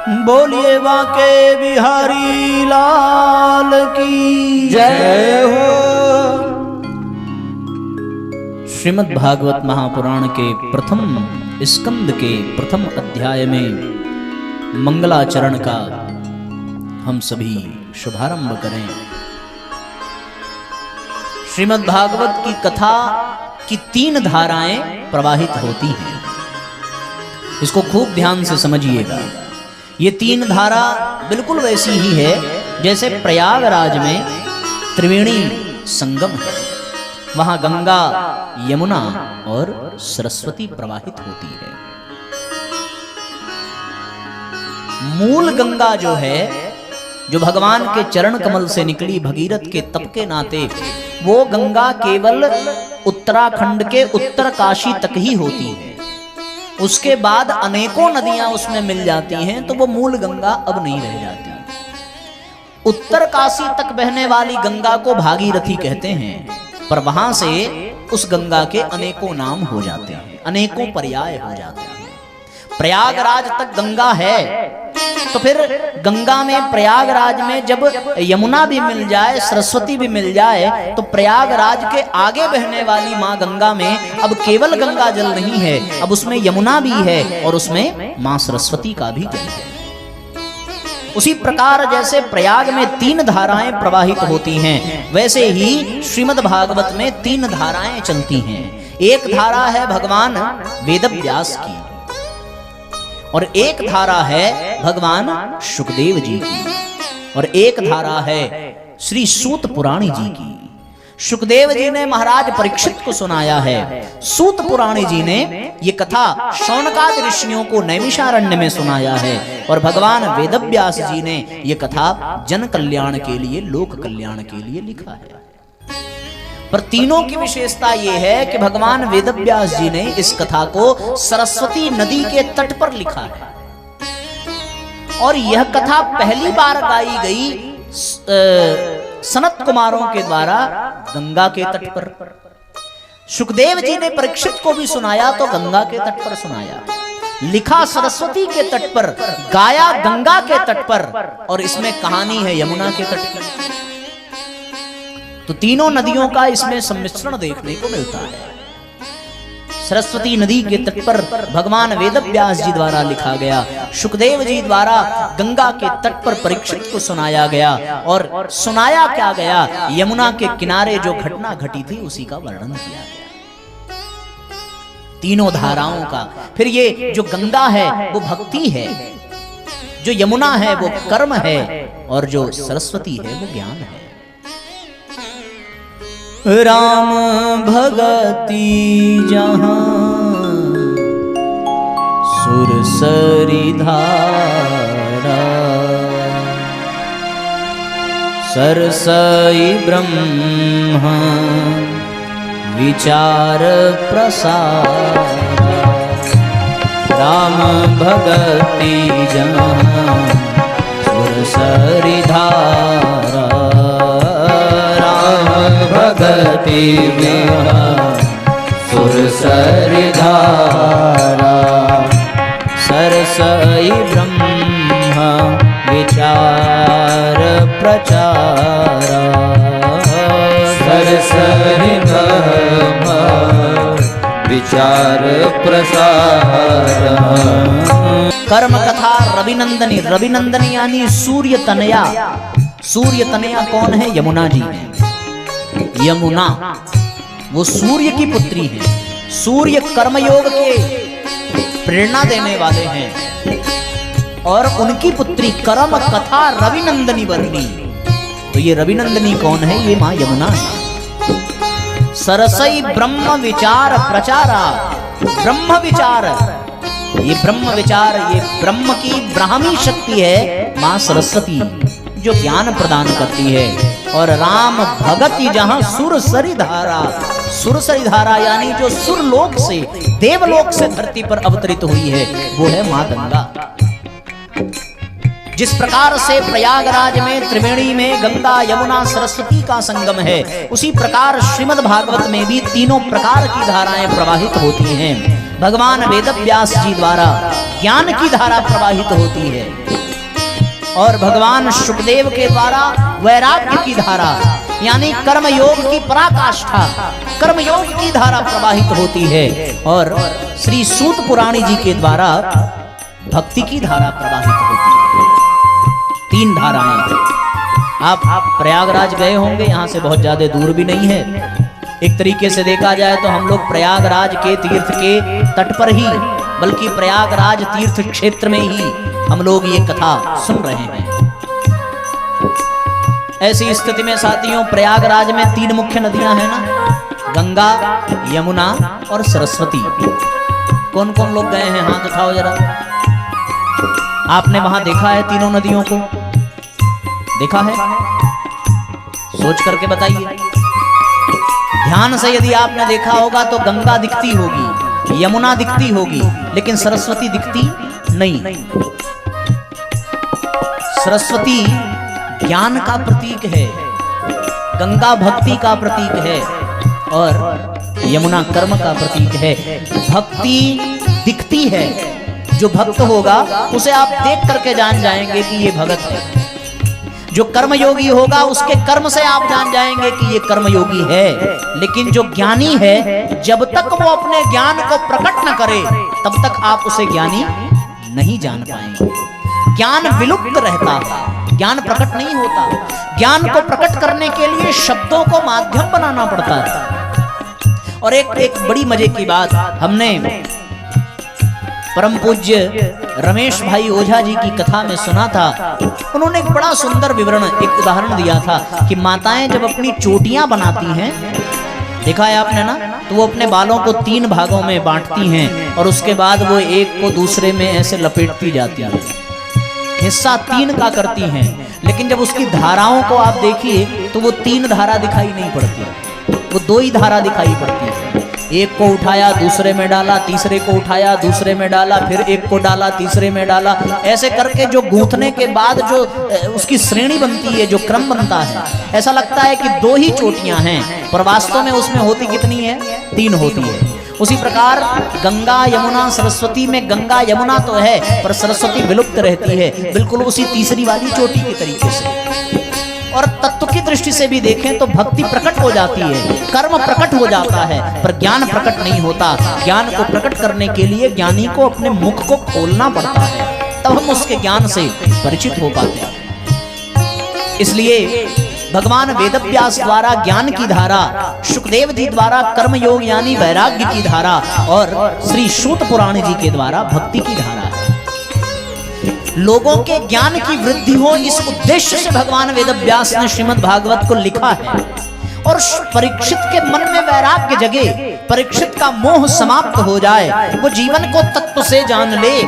बोलिए बांके बिहारी लाल की जय हो। श्रीमद् भागवत महापुराण के प्रथम स्कंद के प्रथम अध्याय में मंगलाचरण का हम सभी शुभारंभ करें। श्रीमद् भागवत की कथा की 3 धाराएं प्रवाहित होती हैं। इसको खूब ध्यान से समझिएगा। ये 3 धारा बिल्कुल वैसी ही है जैसे प्रयागराज में त्रिवेणी संगम है। वहां गंगा, यमुना और सरस्वती प्रवाहित होती है। मूल गंगा जो है, जो भगवान के चरण कमल से निकली भगीरथ के तप के नाते, वो गंगा केवल उत्तराखंड के उत्तरकाशी तक ही होती है। उसके बाद अनेकों नदियां उसमें मिल जाती हैं, तो वो मूल गंगा अब नहीं रह जाती। उत्तरकाशी तक बहने वाली गंगा को भागीरथी कहते हैं, पर वहां से उस गंगा के अनेकों नाम हो जाते हैं, अनेकों पर्याय हो जाते हैं। प्रयागराज तक गंगा है, तो फिर गंगा में प्रयागराज में जब यमुना भी मिल जाए, सरस्वती भी मिल जाए, तो प्रयागराज के आगे बहने वाली माँ गंगा में अब केवल गंगा जल नहीं है, अब उसमें यमुना भी है और उसमें माँ सरस्वती का भी जल है। उसी प्रकार जैसे प्रयाग में 3 धाराएं प्रवाहित होती हैं, वैसे ही श्रीमद् भागवत में 3 धाराएं चलती हैं। एक धारा है भगवान वेदव्यास की, और एक धारा है भगवान शुकदेव जी की, और एक धारा है श्री सूत पुराणी जी की। शुकदेव जी ने महाराज परीक्षित को सुनाया है, सूत पुराणी जी ने ये कथा शौनकादि ऋषियों को नैमिषारण्य में सुनाया है, और भगवान वेदव्यास जी ने ये कथा जन कल्याण के लिए, लोक कल्याण के लिए लिखा है। पर तीनों की विशेषता यह है कि भगवान वेदव्यास जी ने इस कथा को सरस्वती नदी के तट पर लिखा है, और यह कथा पहली बार गाई गई सनत कुमारों के द्वारा गंगा के तट पर। शुकदेव जी ने परीक्षित को भी सुनाया तो गंगा के तट पर सुनाया, लिखा सरस्वती के तट पर, गाया गंगा के तट पर, और इसमें कहानी है यमुना के तट की। तो तीनों नदियों का इसमें सम्मिश्रण देखने को मिलता है। सरस्वती नदी के तट पर भगवान वेदव्यास जी द्वारा लिखा गया, शुकदेव जी द्वारा गंगा के तट पर परीक्षित को सुनाया गया, और सुनाया क्या गया, यमुना के किनारे जो घटना घटी थी उसी का वर्णन किया गया, तीनों धाराओं का। फिर ये जो गंगा है वो भक्ति है, जो यमुना है वो कर्म है, और जो सरस्वती है वो ज्ञान है। राम भगति जहाँ सुरसरी धारा, सरसई ब्रह्म विचार प्रसार। राम भगति जहाँ सुरसरी धारा, भगति सुरसरी धारा, सरसई ब्रह्म विचार प्रचारा। सरसई ब्रह्म विचार प्रसारा। कर्म कथा रविनंदनी, रविनंदनी यानी सूर्य तनया। सूर्य तनया कौन है? यमुना जी है। यमुना वो सूर्य की पुत्री है। सूर्य कर्मयोग के प्रेरणा देने वाले हैं, और उनकी पुत्री कर्म कथा रविनंदनी वर्णी। तो ये रविनंदनी कौन है? ये मां यमुना है। सरसई ब्रह्म विचार प्रचारा। ब्रह्म विचार, ये ब्रह्म विचार, ये ब्रह्म की ब्राह्मी शक्ति है मां सरस्वती, जो ज्ञान प्रदान करती है। और राम भगति जहां सुरसरी धारा, सुरसरी धारा यानी जो सुरलोक से, देवलोक से धरती पर अवतरित हुई है, वो है मां गंगा। जिस प्रकार से प्रयागराज में त्रिवेणी में गंगा, यमुना, सरस्वती का संगम है, उसी प्रकार श्रीमद् भागवत में भी तीनों प्रकार की धाराएं प्रवाहित होती हैं। भगवान वेदव्यास जी द्वारा ज्ञान की धारा प्रवाहित होती है। और भगवान शुकदेव के द्वारा वैराग्य की धारा यानी कर्मयोग की पराकाष्ठा, कर्मयोग की धारा प्रवाहित होती है और श्री सूत पुराणी जी के द्वारा भक्ति की धारा प्रवाहित होती है। 3 धाराएं। आप प्रयागराज गए होंगे, यहाँ से बहुत ज्यादा दूर भी नहीं है। एक तरीके से देखा जाए तो हम लोग प्रयागराज के तीर्थ के तट पर ही, बल्कि प्रयागराज तीर्थ क्षेत्र में ही हम लोग ये कथा सुन रहे हैं। ऐसी स्थिति में साथियों, प्रयागराज में 3 मुख्य नदियां हैं ना, गंगा, यमुना और सरस्वती। कौन कौन लोग गए हैं, हाथ उठाओ जरा। आपने वहां देखा है तीनों नदियों को? देखा है? सोच करके बताइए। ध्यान से यदि आपने देखा होगा तो गंगा दिखती होगी, यमुना दिखती होगी, लेकिन सरस्वती दिखती नहीं। सरस्वती ज्ञान का प्रतीक है, गंगा भक्ति का प्रतीक है और यमुना कर्म का प्रतीक है। भक्ति दिखती है, जो भक्त होगा उसे आप देख करके जान जाएंगे कि ये भगत है। जो कर्मयोगी होगा उसके कर्म से आप जान जाएंगे कि ये कर्मयोगी है। लेकिन जो ज्ञानी है, जब तक वो अपने ज्ञान को प्रकट न करे तब तक आप उसे ज्ञानी नहीं जान पाएंगे। ज्ञान विलुप्त रहता है, ज्ञान प्रकट नहीं होता। ज्ञान को प्रकट करने के लिए शब्दों को माध्यम बनाना पड़ता है। और एक बड़ी मजे की बात, हमने परम पूज्य रमेश भाई ओझा जी की कथा में सुना था। उन्होंने एक बड़ा सुंदर विवरण, एक उदाहरण दिया था कि माताएं जब अपनी चोटियां बनाती हैं, देखा है आपने ना, तो वो अपने बालों को 3 भागों में बांटती हैं और उसके बाद वो एक को दूसरे में ऐसे लपेटती जाती हैं। हिस्सा 3 का करती हैं, लेकिन जब उसकी धाराओं को आप देखिए तो वो 3 धारा दिखाई नहीं पड़ती, वो 2 ही धारा दिखाई पड़ती है। एक को उठाया दूसरे में डाला, तीसरे को उठाया दूसरे में डाला, फिर एक को डाला तीसरे में डाला। ऐसे करके जो गूंथने के बाद जो उसकी श्रेणी बनती है, जो क्रम बनता है, ऐसा लगता है कि 2 ही चोटियां हैं, पर वास्तव में उसमें होती कितनी है? 3 होती है। उसी प्रकार गंगा यमुना सरस्वती में गंगा यमुना तो है, पर सरस्वती विलुप्त रहती है, बिल्कुल उसी तीसरी वाली चोटी के तरीके से। और तत्व की दृष्टि से भी देखें तो भक्ति प्रकट हो जाती है, कर्म प्रकट हो जाता है, पर ज्ञान प्रकट नहीं होता। ज्ञान को प्रकट करने के लिए ज्ञानी को अपने मुख को खोलना पड़ता है, तब हम उसके ज्ञान से परिचित हो पाते हैं। इसलिए भगवान वेदव्यास द्वारा ज्ञान की धारा, शुकदेव जी द्वारा कर्मयोग यानी वैराग्य की धारा और श्री सूत पुराण जी के द्वारा भक्ति की धारा है। लोगों के ज्ञान की वृद्धि हो, इस उद्देश्य से भगवान वेदव्यास ने श्रीमद् भागवत को लिखा है। और परीक्षित के मन में वैराग्य जगे, परीक्षित का मोह समाप्त हो जाए, वो जीवन को तत्व से जान ले।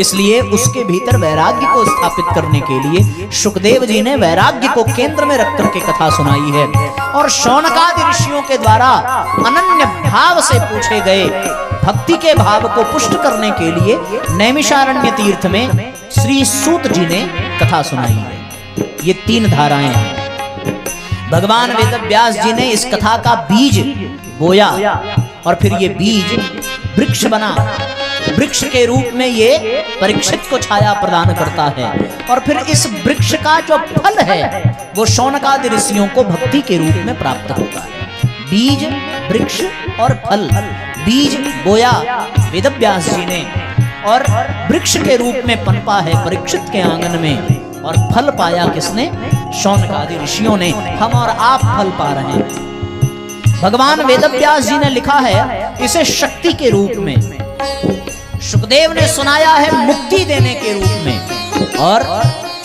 इसलिए उसके भीतर वैराग्य को स्थापित करने के लिए शुकदेव जी ने वैराग्य को केंद्र में रख करके कथा सुनाई है। और शौनकादि ऋषियों के द्वारा अनन्य भाव से पूछे गए भक्ति के भाव को पुष्ट करने के लिए नैमिषारण्य तीर्थ में श्री सूत जी ने कथा सुनाई है। ये 3 धाराएं हैं। भगवान वेदव्यास जी ने इस कथा का बीज बोया और फिर ये बीज वृक्ष बना। वृक्ष के रूप में ये परीक्षित को छाया प्रदान करता है और फिर इस वृक्ष का जो फल है वो शौनकादि ऋषियों को भक्ति के रूप में प्राप्त होता है। बीज, वृक्ष और फल। बीज बोया वेदव्यास जी ने और वृक्ष के रूप में पनपा है परीक्षित के आंगन में, और फल पाया किसने? शौनकादि ऋषियों ने। हम और आप फल पा रहे हैं। भगवान वेदव्यास जी ने लिखा है इसे शक्ति के रूप में, शुकदेव ने सुनाया है मुक्ति देने के रूप में, और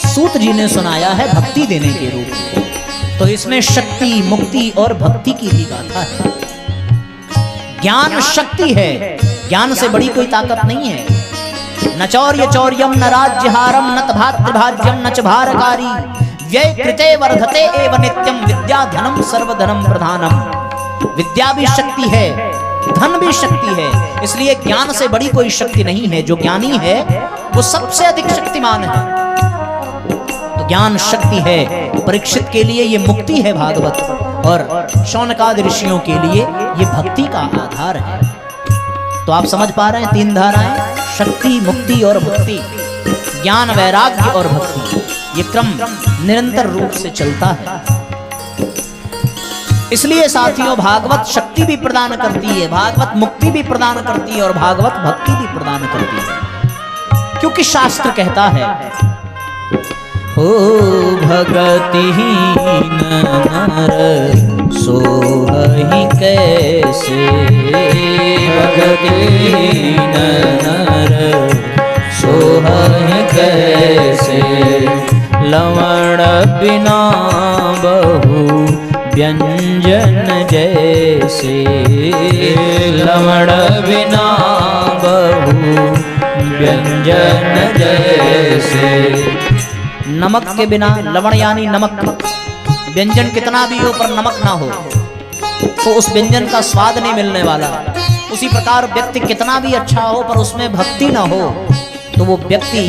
सूत जी ने सुनाया है भक्ति देने के रूप में। तो इसमें शक्ति, मुक्ति और भक्ति की भी गाथा है। ज्ञान शक्ति है, ज्ञान से बड़ी कोई ताकत नहीं है। न चौर्य चौर्यम न राज्यहारम न भातृभाज्यम न च भारकारी व्यय कृते वर्धते एव नित्यम विद्या धनम सर्वधनम प्रधानम। विद्या भी शक्ति है, धन भी शक्ति है, इसलिए ज्ञान से बड़ी कोई शक्ति नहीं है। जो ज्ञानी है वो सबसे अधिक शक्तिमान है। तो ज्ञान शक्ति है। परीक्षित के लिए ये मुक्ति है भागवत, और शौनकादि ऋषियों के लिए ये भक्ति का आधार है। तो आप समझ पा रहे हैं 3 धाराएं, शक्ति, मुक्ति और भक्ति। ज्ञान, वैराग्य और भक्ति, ये क्रम निरंतर रूप से चलता है। इसलिए साथियों, भागवत शक्ति भी प्रदान करती है, भागवत मुक्ति भी प्रदान करती है और भागवत भक्ति भी प्रदान करती है। क्योंकि शास्त्र कहता है, ओ भगतिहीन नर सोहि कैसे, भगतिहीन नर सोहि कैसे, लवण बिना बहु व्यंजन जैसे, लवण बिना बहु व्यंजन जैसे। नमक के बिना, लवण यानी नमक, व्यंजन कितना भी हो पर नमक ना हो तो उस व्यंजन का स्वाद नहीं मिलने वाला। उसी प्रकार व्यक्ति कितना भी अच्छा हो पर उसमें भक्ति ना हो तो वो व्यक्ति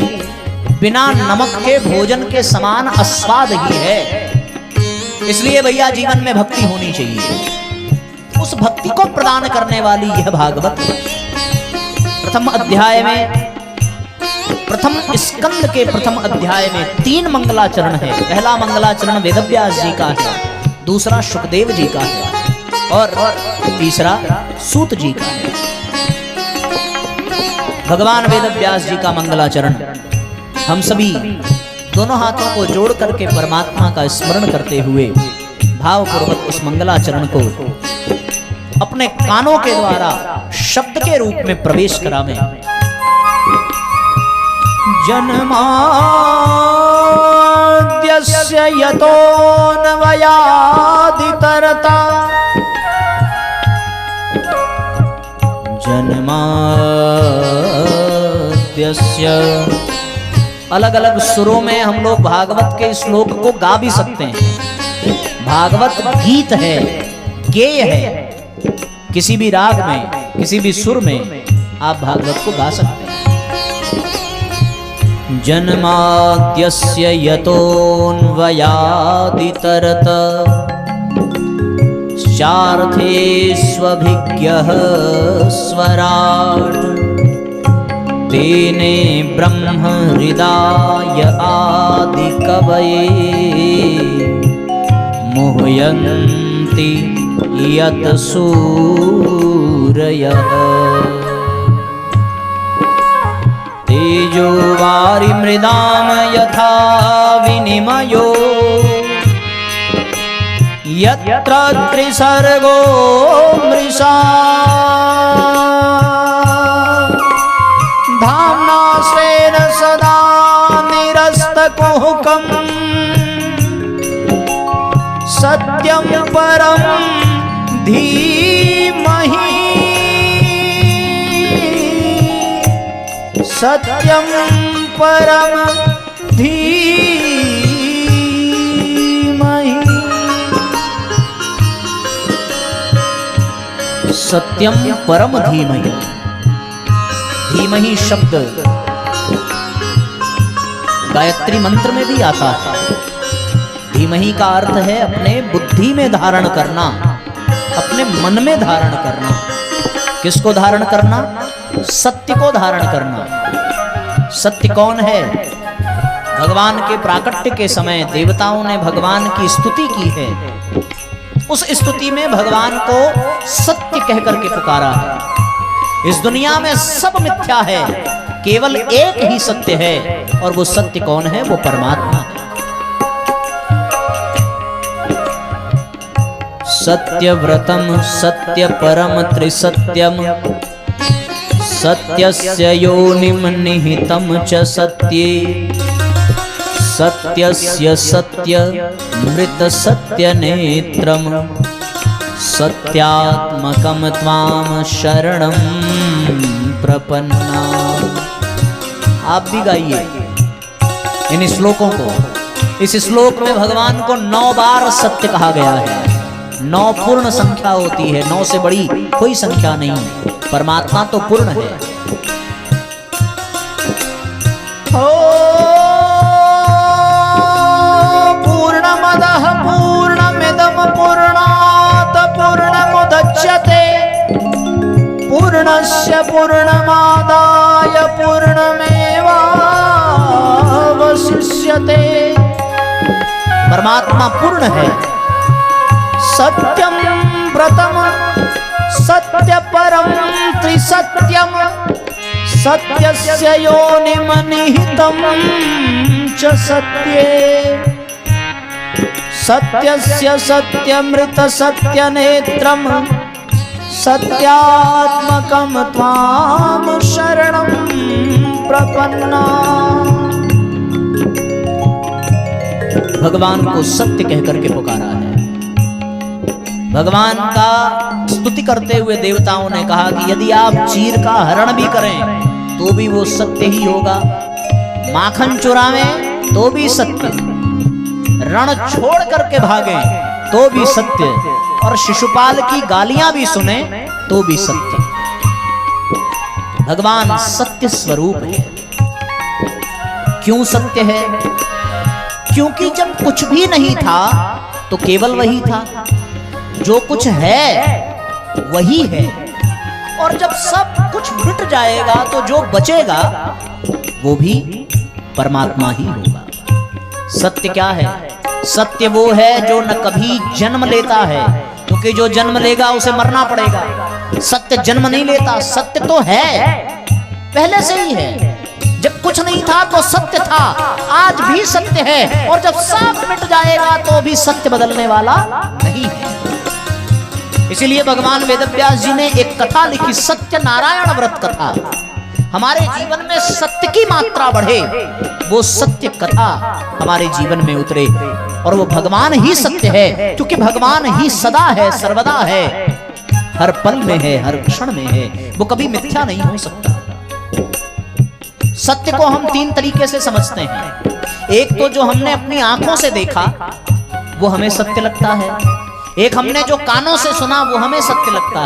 बिना नमक के भोजन के समान अस्वाद ही है। इसलिए भैया जीवन में भक्ति होनी चाहिए। उस भक्ति को प्रदान करने वाली यह भागवत प्रथम अध्याय में, प्रथम स्कंद के प्रथम अध्याय में 3 मंगलाचरण है। पहला मंगलाचरण वेदव्यास जी का है, दूसरा शुकदेव जी का है और तीसरा सूत जी का है। भगवान वेदव्यास जी का मंगलाचरण हम सभी दोनों हाथों को जोड़ करके परमात्मा का स्मरण करते हुए भावपूर्वक उस मंगलाचरण को अपने कानों के द्वारा शब्द के रूप में प्रवेश करावें। जन्माद्यस्य यतोऽन्वयादितरता, जन्माद्यस्य। अलग अलग सुरों में हम लोग भागवत के श्लोक को गा भी सकते हैं। भागवत गीत है, गेय है। किसी भी राग में, किसी भी सुर में आप भागवत को गा सकते हैं। जन्माद्यस्य यतोऽन्वयादितरत, चार्थेष्वभिज्ञः स्वराट्, तेने ब्रह्म हृदाय आदि कवये, मुह्यन्ति यत सूरयः। तेजो वारि मृदाम यथा विनिमयो, यत्र त्रिसर्गो मृषा, धाम्ना स्वेन सदा निरस्तकुहकम्, सत्यं परं धीमहि, सत्यं परं धीमहि। सत्यं परम धीमहि। धीमहि शब्द गायत्री मंत्र में भी आता है। धीमहि का अर्थ है अपने बुद्धि में धारण करना, अपने मन में धारण करना। किसको धारण करना? सत्य को धारण करना। सत्य कौन है? भगवान के प्राकट्य के समय देवताओं ने भगवान की स्तुति की है। उस स्तुति में भगवान को सत्य कह करके पुकारा है। इस दुनिया में सब मिथ्या है, केवल एक ही सत्य है और वो सत्य कौन है? वो परमात्मा है। सत्यव्रतम सत्य परम त्रिसत्यम, सत्यस्य योनिम निहितम च सत्ये, सत्यस्य सत्य मृत सत्य नेत्रम, सत्यात्मकम त्वाम शरणं प्रपन्ना। आप भी गाइए इन श्लोकों को। इस श्लोक में भगवान को 9 बार सत्य कहा गया है। 9 पूर्ण संख्या होती है, 9 से बड़ी कोई संख्या नहीं। परमात्मा तो पूर्ण है। पूर्णमदः पूर्णमिदं पूर्णात् पूर्णमुदच्यते, पूर्णस्य पूर्णमादाय पूर्णमेवावशिष्यते। वर्तते। परमात्मा पूर्ण है। सत्यम व्रतम सत्य परम त्रिसत्यम सत्यस्य योनिम निहितम च सत्ये सत्यस्य सत्यमृत सत्यनेत्रम सत्यात्मकम त्वाम शरणं प्रपन्ना। भगवान को सत्य कहकर के पुकारा है। भगवान का स्तुति करते हुए देवताओं ने कहा कि यदि आप चीर का हरण भी करें तो भी वो सत्य ही होगा, माखन चुरावें तो भी सत्य, रण छोड़ करके भागें तो भी सत्य, और शिशुपाल की गालियां भी सुने तो भी सत्य। भगवान सत्य स्वरूप है। क्यों सत्य है? क्योंकि जब कुछ भी नहीं था तो केवल वही था, जो कुछ है वही है, और जब सब कुछ मिट जाएगा तो जो बचेगा वो भी परमात्मा ही होगा। सत्य क्या है? सत्य वो है जो न कभी जन्म लेता है, क्योंकि जो जन्म लेगा उसे मरना पड़ेगा। सत्य जन्म नहीं लेता, सत्य तो है, पहले से ही है। जब कुछ नहीं था तो सत्य था, आज भी सत्य है, और जब सब मिट जाएगा तो भी सत्य बदलने वाला नहीं है। इसीलिए भगवान वेदव्यास जी ने एक कथा लिखी, सत्य नारायण व्रत कथा। हमारे जीवन में सत्य की मात्रा बढ़े, वो सत्य कथा हमारे जीवन में उतरे, और वो भगवान ही सत्य है, क्योंकि भगवान ही सदा है, सर्वदा है, हर पल में है, हर क्षण में है, वो कभी मिथ्या नहीं हो सकता। सत्य को हम तीन तरीके से समझते हैं। एक तो जो हमने अपनी आंखों से देखा वो हमें सत्य लगता है, एक हमने जो कानों से सुना वो हमें सत्य लगता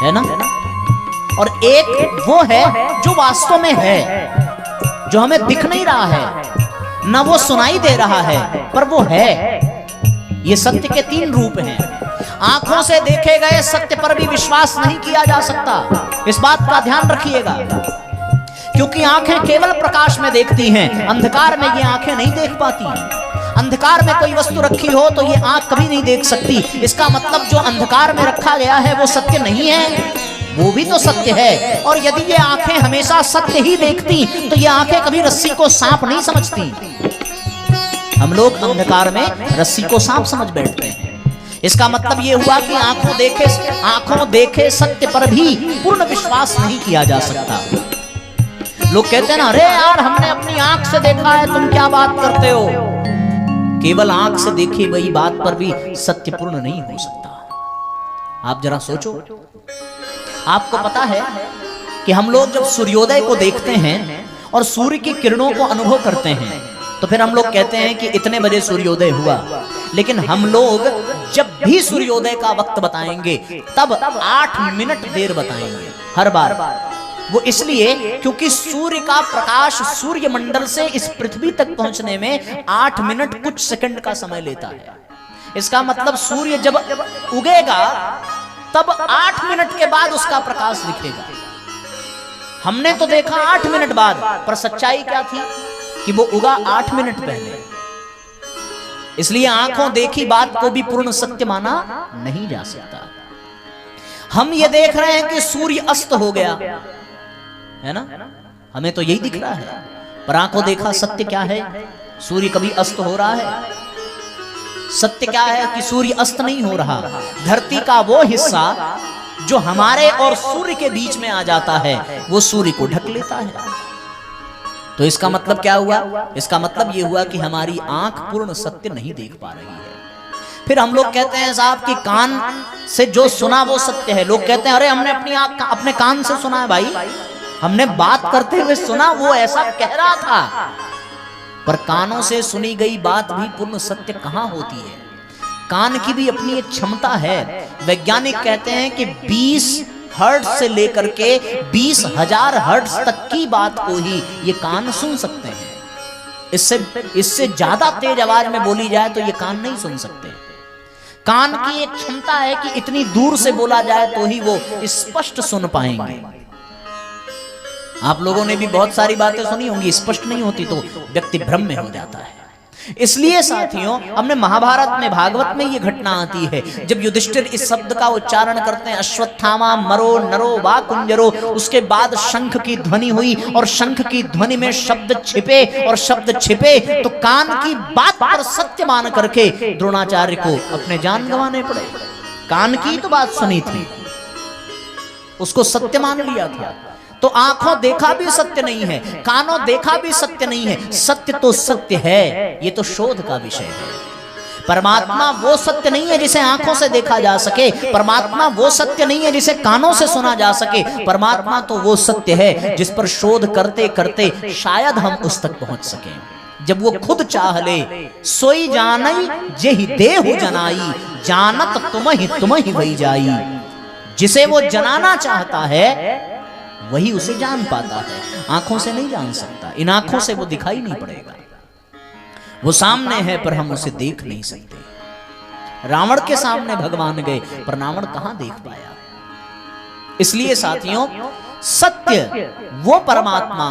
है ना? और एक वो है जो वास्तव में है, जो हमें दिख नहीं रहा है, ना वो सुनाई दे रहा है, पर वो है। ये सत्य के तीन रूप हैं। आंखों से देखे गए सत्य पर भी विश्वास नहीं किया जा सकता, इस बात का ध्यान रखिएगा, क्योंकि आंखें केवल प्रकाश में देखती हैं, अंधकार में ये आंखें नहीं देख पाती। अंधकार में कोई वस्तु रखी हो तो ये आंख कभी नहीं देख सकती। इसका मतलब जो अंधकार में रखा गया है वो सत्य नहीं है, वो भी तो सत्य है। और यदि ये आंखें हमेशा सत्य ही देखती तो ये आंखें कभी रस्सी को सांप नहीं समझती। हम लोग अंधकार में रस्सी को सांप समझ बैठते हैं। इसका मतलब ये हुआ कि आंखों देखे सत्य पर भी पूर्ण विश्वास नहीं किया जा सकता। लोग कहते हैं ना, अरे यार हमने अपनी आंख से देखा है, तुम क्या बात करते हो? केवल आंख से देखी वही बात पर भी सत्य पूर्ण नहीं हो सकता। आप जरा सोचो, आपको पता है कि हम लोग जब सूर्योदय को देखते हैं और सूर्य की किरणों को अनुभव करते हैं तो फिर हम लोग कहते हैं कि इतने बजे सूर्योदय हुआ। लेकिन हम लोग जब भी सूर्योदय का वक्त बताएंगे तब 8 मिनट देर बताएंगे हर बार। वो इसलिए क्योंकि सूर्य का प्रकाश सूर्य मंडल से इस पृथ्वी तक पहुंचने में 8 मिनट कुछ सेकंड का समय लेता है। इसका मतलब सूर्य जब उगेगा तब 8 मिनट के बाद उसका प्रकाश दिखेगा। हमने तो देखा 8 मिनट बाद, पर सच्चाई क्या थी कि वो उगा 8 मिनट पहले। इसलिए आंखों देखी बात को भी पूर्ण सत्य माना नहीं जा सकता। हम ये देख रहे हैं कि सूर्य अस्त हो गया है ना, हमें तो यही दिख रहा है, पर आंखों देखा सत्य क्या है? सूर्य कभी अस्त हो रहा है? सत्य क्या है कि सूर्य अस्त नहीं हो रहा। धरती का वो हिस्सा जो हमारे और सूर्य के बीच में आ जाता है वो सूर्य को ढक लेता है। तो इसका मतलब क्या हुआ? इसका मतलब ये हुआ कि हमारी आंख पूर्ण सत्य नहीं देख पा रही है। फिर हम लोग कहते हैं साहब कि कान से जो सुना वो सत्य है। लोग कहते हैं अरे हमने अपने कान से सुना है। भाई हमने बात करते हुए सुना, वो ऐसा कह रहा था, पर कानों से सुनी गई बात भी पूर्ण सत्य कहां होती है। कान की भी अपनी एक क्षमता है। वैज्ञानिक कहते हैं कि 20 हर्ट्ज से लेकर के 20,000 हर्ट्ज तक की बात को ही ये कान सुन सकते हैं। इससे ज्यादा तेज आवाज में बोली जाए तो ये कान नहीं सुन सकते। कान की एक क्षमता है कि इतनी दूर से बोला जाए तो ही वो स्पष्ट सुन पाएंगे। आप लोगों ने भी बहुत सारी बातें सुनी होंगी, स्पष्ट नहीं होती तो व्यक्ति भ्रम में हो जाता है। इसलिए साथियों, हमने महाभारत में, भागवत में ये घटना आती है, जब युधिष्ठिर इस शब्द का उच्चारण करते हैं, अश्वत्थामा मरो नरो वा कुंजरो, उसके बाद शंख की ध्वनि हुई और शंख की ध्वनि में शब्द छिपे और शब्द छिपे तो कान की बात पर सत्य मान करके द्रोणाचार्य को अपने जान गंवाने पड़े। कान की तो बात सुनी थी, उसको सत्य मान लिया था। तो आंखों देखा भी सत्य नहीं है, कानों देखा भी सत्य नहीं है, सत्य तो सत्य है, ये तो शोध का विषय है। परमात्मा वो सत्य नहीं है जिसे आंखों से देखा जा सके, परमात्मा वो सत्य नहीं है जिसे कानों से सुना जा सके, परमात्मा तो वो सत्य है जिस पर शोध करते करते शायद हम उस तक पहुंच सकें। जब वो खुद चाह ले, सोई जानई जेहि देहु जनाई, जानत तुम ही वही जाई। जिसे वो जनाना चाहता है वही उसे जान पाता है, आंखों से नहीं जान सकता। इन आंखों से वो दिखाई नहीं पड़ेगा, वो सामने है पर हम उसे देख नहीं सकते। रावण के सामने भगवान गए पर रावण कहां देख पाया। इसलिए साथियों, सत्य वो परमात्मा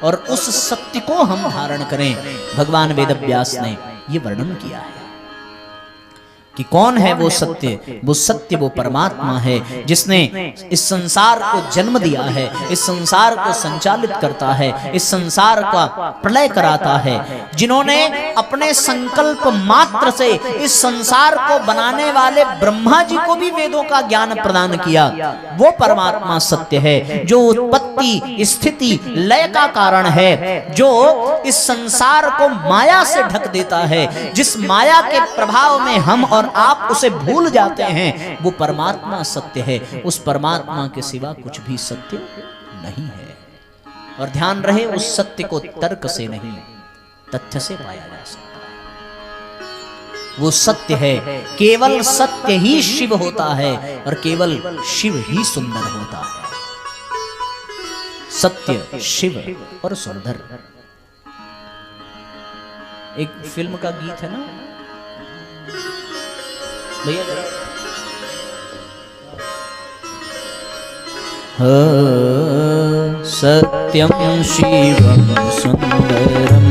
और उस सत्य को हम धारण करें। भगवान वेदव्यास ने ये वर्णन किया है कि कौन है वो सत्य। वो सत्य वो परमात्मा है जिसने इस संसार को जन्म दिया है, इस संसार को संचालित करता है, इस संसार का प्रलय कराता है, जिन्होंने अपने संकल्प मात्र से इस संसार को बनाने वाले ब्रह्मा जी को भी वेदों का ज्ञान प्रदान किया। वो परमात्मा सत्य है जो उत्पत्ति स्थिति लय का कारण है, जो इस संसार को माया से ढक देता है। जिस माया के प्रभाव में हम और आप उसे भूल जाते हैं, वो परमात्मा सत्य है। उस परमात्मा के सिवा कुछ भी सत्य नहीं है। और ध्यान रहे, उस सत्य को तर्क से नहीं तथ्य से पाया जा सकता है। वो सत्य है, केवल सत्य ही शिव होता है और केवल शिव ही सुंदर होता है। सत्य, शिव और सुंदर। एक फिल्म का गीत है ना भैया, सत्यं शिवं सुंदरं,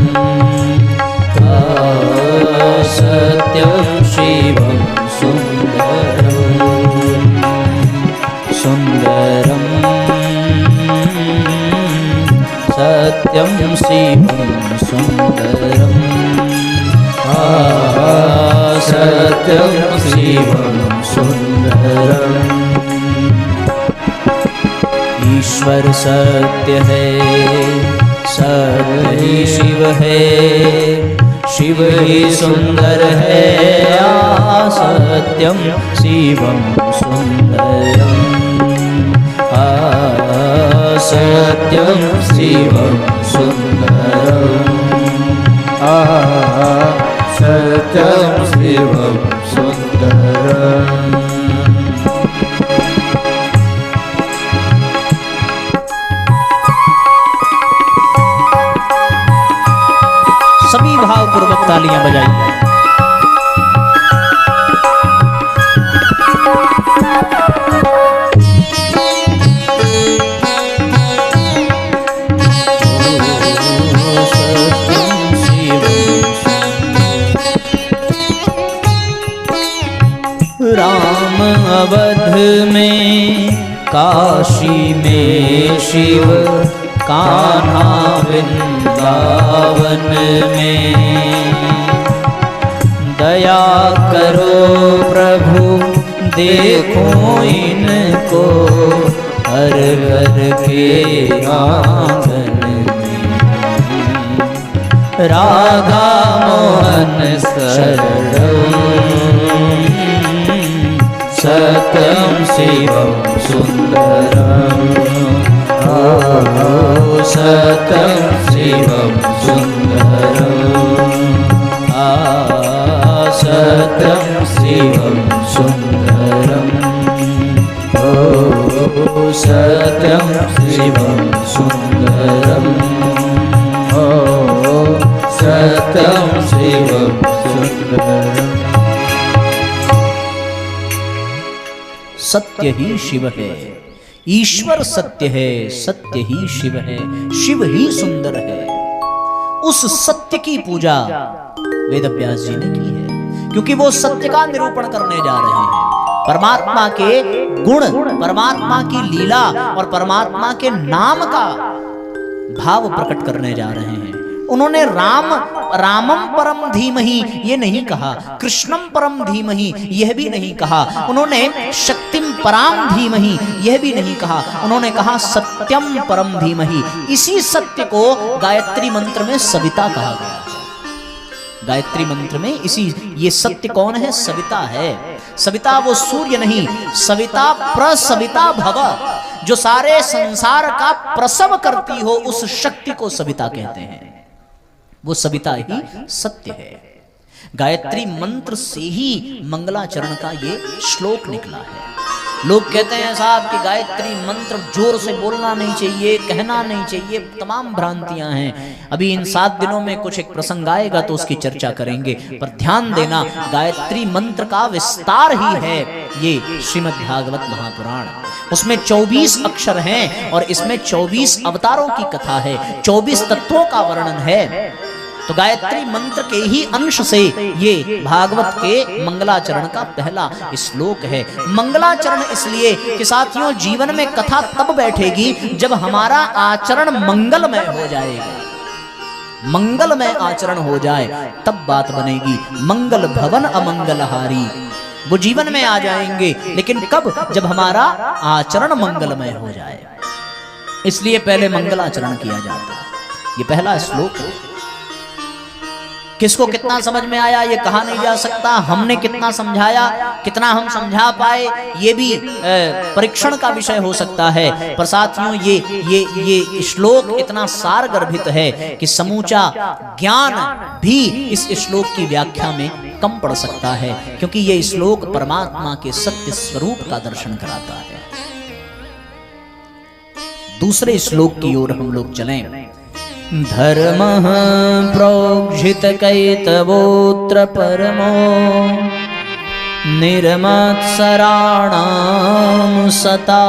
सत्यं शिवं सुंदरं, सुंदरं सत्यं शिवं सुंदरं, सत्यं शिवं सुंदरं। ईश्वर सत्य है, सत्य ही शिव है, शिव ही सुंदर है, सत्यं शिवं सुंदरं, सत्यं शिवं सुंदरं, सत्यं शिवं सुंदरं। सभी भावपूर्वक तालियां बजाइए। राम अवध में, काशी में शिव, कान्हा वृंदावन में। दया करो प्रभु देखो इनको, हर घर के आंगन में। राधा मोहन शरणं, सत्यं शिवं सुंदरं, सत्यं शिवं सुंदरं, सत्यं शिवं सुंदरं, सत्यं शिवं सुंदरं, सत्यं शिवं सुंदरं। सत्य ही शिव है, ईश्वर सत्य है, सत्य ही शिव है, शिव ही सुंदर है। उस सत्य की पूजा वेदव्यास जी ने की है, क्योंकि वो सत्य का निरूपण करने जा रहे हैं। परमात्मा के गुण, परमात्मा की लीला और परमात्मा के नाम का भाव प्रकट करने जा रहे हैं। उन्होंने रामम परम धीमहि ये नहीं कहा, कृष्णम परम धीमहि यह भी नहीं कहा, उन्होंने शक्तिम पराम धीमहि यह भी नहीं कहा, उन्होंने कहा सत्यम परम धीमहि। इसी सत्य को गायत्री मंत्र में सविता कहा गया। गायत्री मंत्र में ये सत्य कौन है? सविता है। सविता वो सूर्य नहीं, सविता प्रसविता भव, जो सारे संसार का प्रसव करती हो, उस शक्ति को सविता कहते हैं। वो सविता ही सत्य है। गायत्री मंत्र से ही मंगलाचरण का ये श्लोक निकला है। लोग कहते हैं साहब कि गायत्री मंत्र जोर से बोलना नहीं चाहिए, कहना नहीं चाहिए, तमाम भ्रांतियां हैं। अभी इन 7 दिनों में कुछ एक प्रसंग आएगा तो उसकी चर्चा करेंगे, पर ध्यान देना गायत्री मंत्र का विस्तार ही है ये श्रीमद् भागवत महापुराण। उसमें 24 अक्षर हैं और इसमें 24 अवतारों की कथा है, 24 तत्वों का वर्णन है। तो गायत्री मंत्र के ही अंश से ये भागवत के मंगलाचरण का पहला श्लोक है। मंगलाचरण इसलिए कि साथियों, जीवन में कथा तब बैठेगी जब हमारा आचरण मंगलमय हो जाएगा। मंगलमय आचरण हो जाए तब बात बनेगी। मंगल भवन अमंगलहारी वो जीवन में आ जाएंगे, लेकिन कब? जब हमारा आचरण मंगलमय हो जाए। इसलिए पहले मंगलाचरण किया जाता है। ये पहला श्लोक है। किसको कितना समझ में आया ये कहा नहीं जा सकता। हमने कितना समझाया, कितना हम समझा पाए, ये भी परीक्षण का विषय हो सकता है। पर साथियों, ये श्लोक इतना सार गर्भित है कि समूचा ज्ञान भी इस श्लोक की व्याख्या में कम पड़ सकता है, क्योंकि ये श्लोक परमात्मा के सत्य स्वरूप का दर्शन कराता है। दूसरे श्लोक की ओर हम लोग चलें। धर्मः प्रोक्षित कैतवोऽत्र परमो निर्मत्सराणां सता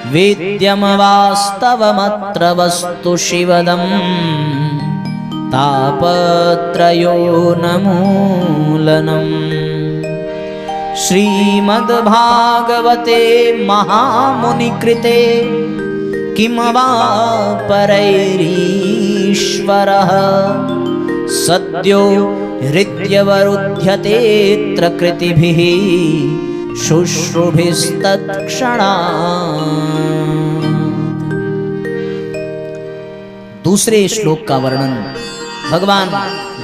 वेद्यं वास्तवमत्र वस्तु शिवदं तापत्रयोन्मूलनम्। श्रीमद्भागवते महामुनिकृते किम वा परैरीश्वरः सद्यो हृद्यवरुध्यतेऽत्र कृतिभिः शुश्रूभिस्तत्क्षणात्। दूसरे श्लोक का वर्णन भगवान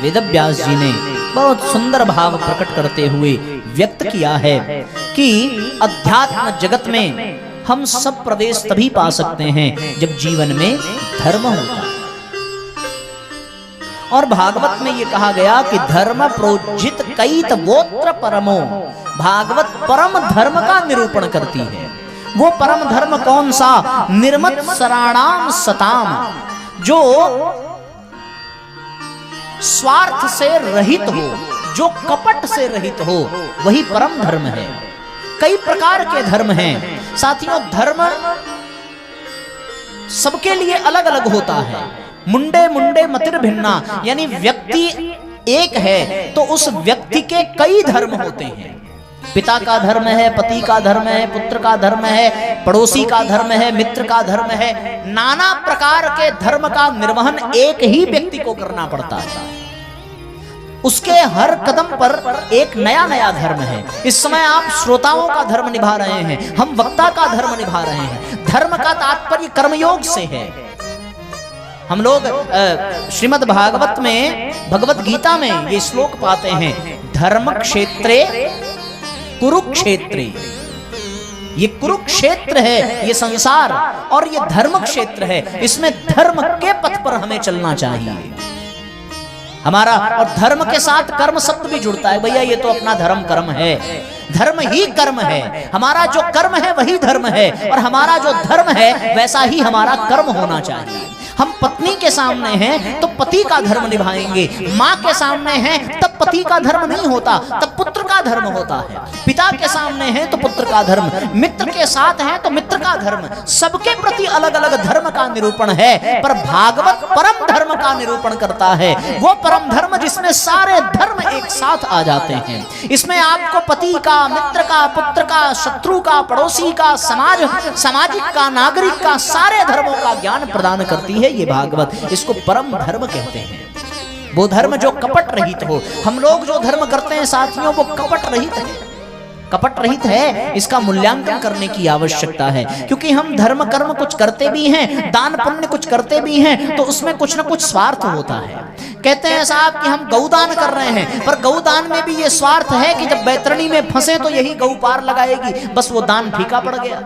वेदव्यास जी ने बहुत सुंदर भाव प्रकट करते हुए व्यक्त किया है कि अध्यात्म जगत में हम सब प्रवेश तभी पा सकते हैं जब जीवन में धर्म होता है। और भागवत में ये कहा गया कि धर्म प्रोज्झित कैतवोऽत्र परमो, भागवत परम धर्म का निरूपण करती है। वो परम धर्म कौन सा? निर्मत्सराणाम सताम, जो स्वार्थ से रहित हो, जो कपट से रहित हो, वही परम धर्म है। कई प्रकार के धर्म हैं साथियों। धर्म सबके लिए अलग अलग होता है। मुंडे मुंडे मतिर भिन्ना, यानी व्यक्ति एक है तो उस व्यक्ति के कई धर्म होते हैं। पिता का धर्म है, पति का धर्म है, पुत्र का धर्म है, पड़ोसी का धर्म है, मित्र का धर्म है। नाना प्रकार के धर्म का निर्वहन एक ही व्यक्ति को करना पड़ता है। उसके हर कदम पर एक नया नया धर्म है। इस समय आप श्रोताओं का धर्म निभा रहे हैं, हम वक्ता का धर्म निभा रहे हैं। धर्म का तात्पर्य कर्मयोग से है। हम लोग श्रीमद् भागवत में, भगवत गीता में ये श्लोक पाते हैं, धर्म क्षेत्रे कुरुक्षेत्रे। ये कुरुक्षेत्र है, ये संसार, और ये धर्म क्षेत्र है। इसमें धर्म के पथ पर हमें चलना चाहिए हमारा। और धर्म के साथ कर्म शब्द भी जुड़ता है। भैया ये तो अपना धर्म कर्म है, धर्म ही कर्म है। हमारा जो कर्म है वही धर्म है, और हमारा जो धर्म है वैसा ही हमारा कर्म होना चाहिए। हम पत्नी के सामने हैं तो पति का धर्म निभाएंगे, माँ के सामने हैं तब पति का धर्म नहीं होता, तब पुत्र का धर्म होता है। पिता के सामने हैं तो पुत्र का धर्म, मित्र के साथ हैं तो मित्र का धर्म। सबके प्रति अलग अलग धर्म का निरूपण है, पर भागवत परम धर्म का निरूपण करता है। वो परम धर्म जिसमें सारे धर्म एक साथ आ जाते हैं। इसमें आपको पति का, मित्र का, पुत्र का, शत्रु का, पड़ोसी का, सामाजिक का, नागरिक का, सारे धर्मों का ज्ञान प्रदान करती है ये भागवत। इसको परम धर्म कहते हैं, वो धर्म जो कपट रहित हो। हम लोग जो धर्म करते हैं साथियों, वो कपट रहित है, कपट रहित है। इसका मूल्यांकन करने की आवश्यकता है, क्योंकि हम धर्म कर्म कुछ करते भी हैं, दान पुण्य कुछ करते भी हैं, तो उसमें कुछ ना कुछ स्वार्थ होता है। कहते हैं साहब कि हम गौदान कर रहे हैं, पर गौदान में भी ये स्वार्थ है कि जब बैतरणी में फंसे तो यही गौ पार लगाएगी, बस वो दान फीका पड़ गया।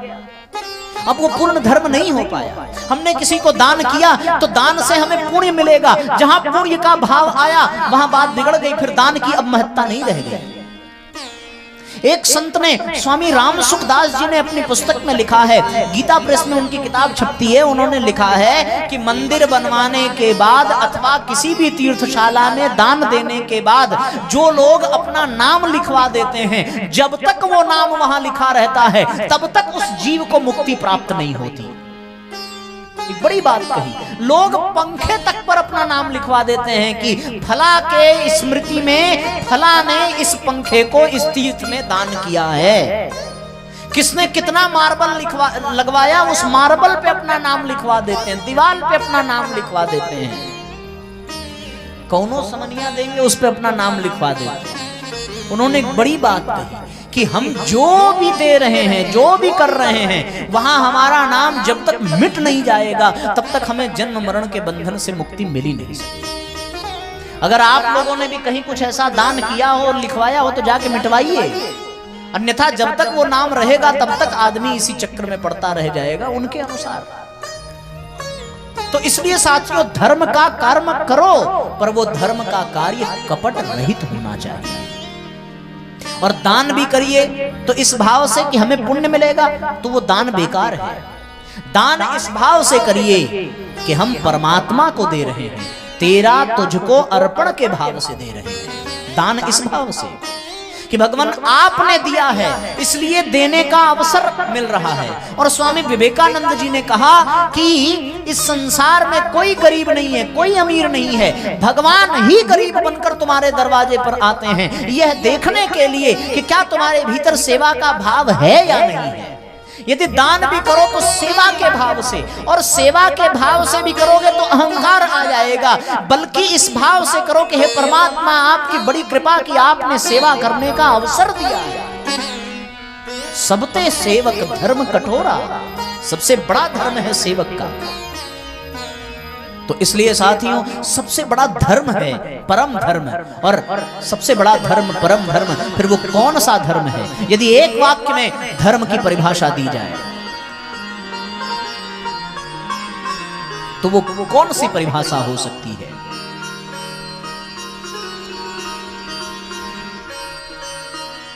अब वो पूर्ण धर्म नहीं हो पाया। हमने किसी को दान किया तो दान से हमें पुण्य मिलेगा, जहां पुण्य का भाव आया वहां बात बिगड़ गई, फिर दान की अब महत्ता नहीं रह गई। एक संत ने, स्वामी राम सुखदास जी ने अपनी पुस्तक में लिखा है, गीता प्रेस में उनकी किताब छपती है, उन्होंने लिखा है कि मंदिर बनवाने के बाद अथवा किसी भी तीर्थशाला में दान देने के बाद जो लोग अपना नाम लिखवा देते हैं, जब तक वो नाम वहां लिखा रहता है तब तक उस जीव को मुक्ति प्राप्त नहीं होती। एक बड़ी बात कही। लोग पंखे तक पर अपना नाम लिखवा देते हैं कि फला के स्मृति में फला ने इस पंखे को इस तीर्थ में दान किया है। किसने कितना मार्बल लगवाया, उस मार्बल पे अपना नाम लिखवा देते हैं, दीवार पे अपना नाम लिखवा देते हैं, कौनो समनिया देंगे उस पे अपना नाम लिखवा देते हैं। उन्होंने एक बड़ी बात कही कि हम जो भी दे रहे हैं, जो भी कर रहे हैं, वहां हमारा नाम जब तक मिट नहीं जाएगा तब तक हमें जन्म मरण के बंधन से मुक्ति मिल ही नहीं सकती। अगर आप लोगों ने भी कहीं कुछ ऐसा दान किया हो और लिखवाया हो तो जाके मिटवाइए, अन्यथा जब तक वो नाम रहेगा तब तक आदमी इसी चक्र में पड़ता रह जाएगा उनके अनुसार। तो इसलिए साथियों, धर्म का कर्म करो, पर वो धर्म का कार्य कपट रहित होना चाहिए। और दान भी करिए तो इस भाव से कि हमें पुण्य मिलेगा, तो वो दान बेकार है। दान इस भाव से करिए कि हम परमात्मा को दे रहे हैं, तेरा तुझको अर्पण के भाव से दे रहे हैं। दान इस भाव से कि भगवान आपने दिया है इसलिए देने का अवसर मिल रहा है। और स्वामी विवेकानंद जी ने कहा कि इस संसार में कोई गरीब नहीं है, कोई अमीर नहीं है, भगवान ही गरीब बनकर तुम्हारे दरवाजे पर आते हैं, यह देखने के लिए कि क्या तुम्हारे भीतर सेवा का भाव है या नहीं है। यदि दान भी करो तो सेवा के भाव से, और सेवा के भाव से भी करोगे तो अहंकार आ जाएगा, बल्कि इस भाव से करो कि हे परमात्मा, आपकी बड़ी कृपा की आपने सेवा करने का अवसर दिया है। सबते सेवक धर्म कठोरा, सबसे बड़ा धर्म है सेवक का। तो इसलिए साथियों, सबसे बड़ा धर्म है परम धर्म, और सबसे बड़ा धर्म परम धर्म, फिर वो कौन सा धर्म है? यदि एक वाक्य में धर्म की परिभाषा दी जाए तो वो कौन सी परिभाषा हो सकती है?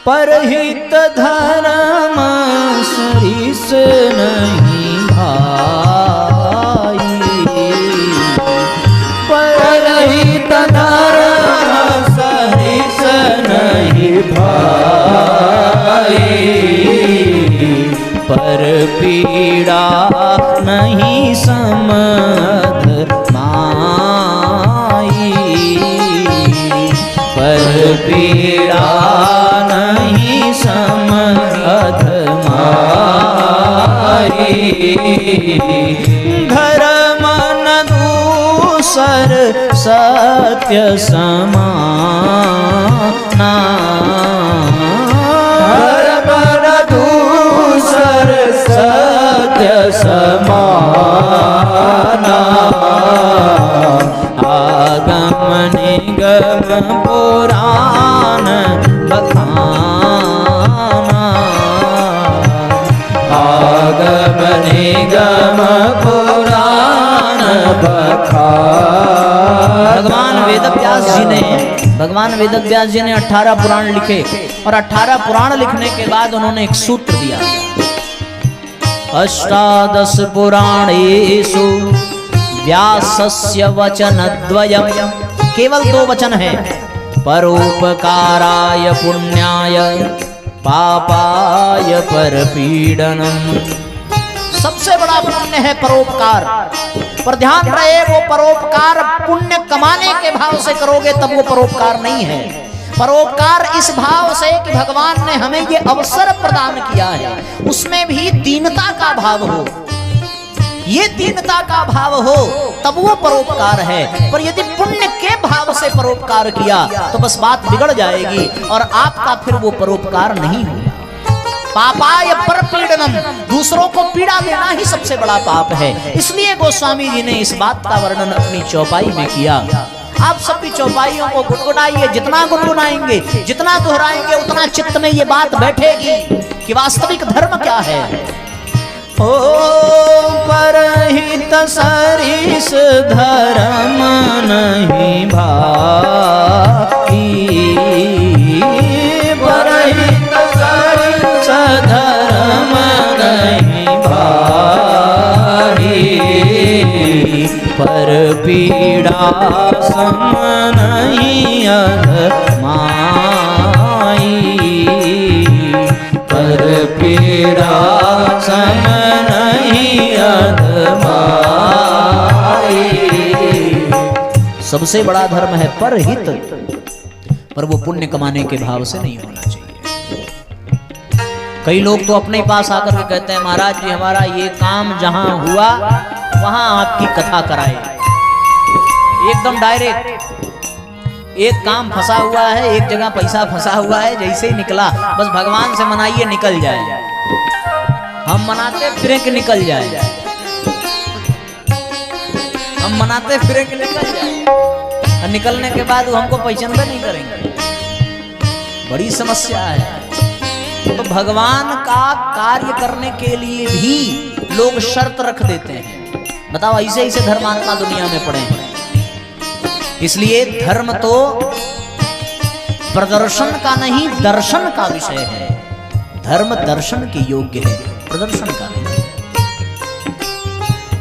परहित धर्म सरिस नहीं भाई, परहित धर्म सरिस नहीं भाई, पर पीड़ा नहीं समध माई, पर पीड़ा नहीं समध माई, धर्म न दूसर सत्य समाना, धर्म न दूसर सत्य समाना, आगम निगम पुराण बखाना, आगम निगम पुराण बखाना। भगवान वेदव्यास जी ने 18 पुराण लिखे, और 18 पुराण लिखने के बाद उन्होंने एक सूत्र दिया, अष्टादश पुराणेषु व्यासस्य वचनद्वयम्, केवल 2 वचन है, परोपकाराय पुण्याय पापाय परपीडनम्। सबसे बड़ा पुण्य है परोपकार, पर ध्यान रहे वो परोपकार पुण्य कमाने के भाव से करोगे तब वो परोपकार नहीं है। परोपकार इस भाव से कि भगवान ने हमें ये अवसर प्रदान किया है, उसमें भी दीनता का भाव हो, ये दीनता का भाव हो तब वो परोपकार है। पर यदि पुण्य के भाव से परोपकार किया तो बस बात बिगड़ जाएगी और आपका फिर वो परोपकार नहीं होगा। पापाय परपीडनम, दूसरों को पीड़ा देना ही सबसे बड़ा पाप है। इसलिए गोस्वामी जी ने इस बात का वर्णन अपनी चौपाई में किया। आप सभी चौपाइयों को गुनगुनाइए, जितना गुनगुनाएंगे, जितना दोहराएंगे, उतना चित्त में ये बात बैठेगी कि वास्तविक धर्म क्या है। ओ परहित सरिस धर्म नहीं भाई, परहित सरिस धर्म नहीं भाई, पर पीड़ा सम नहीं अधमाई, पर पीड़ा सम नहीं अधमाई। सबसे बड़ा धर्म है परहित, पर वो पुण्य कमाने के भाव से नहीं होना चाहिए। कई लोग तो अपने पास आकर के कहते हैं महाराज जी हमारा ये काम जहां हुआ वहां आपकी कथा कराए, एकदम डायरेक्ट। एक काम फंसा हुआ है, एक जगह पैसा फंसा हुआ है, जैसे ही निकला बस भगवान से मनाइए निकल जाए, हम मनाते फिरें कि निकल जाए, हम मनाते फिरें कि निकल जाए, और निकलने के बाद वो हमको पहचान नहीं करेंगे। बड़ी समस्या है। तो भगवान का कार्य करने के लिए भी लोग शर्त रख देते हैं। बताओ ऐसे ऐसे धर्मात्मा दुनिया में पड़े हैं। इसलिए धर्म तो प्रदर्शन का नहीं दर्शन का विषय है। धर्म दर्शन के योग्य है, प्रदर्शन का नहीं।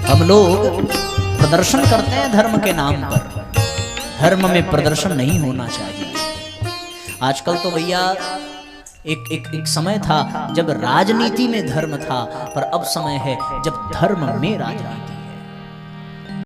हम लोग प्रदर्शन करते हैं धर्म के नाम पर, धर्म में प्रदर्शन नहीं होना चाहिए। आजकल तो भैया एक समय था जब राजनीति में धर्म था, पर अब समय है जब धर्म में राजनीति।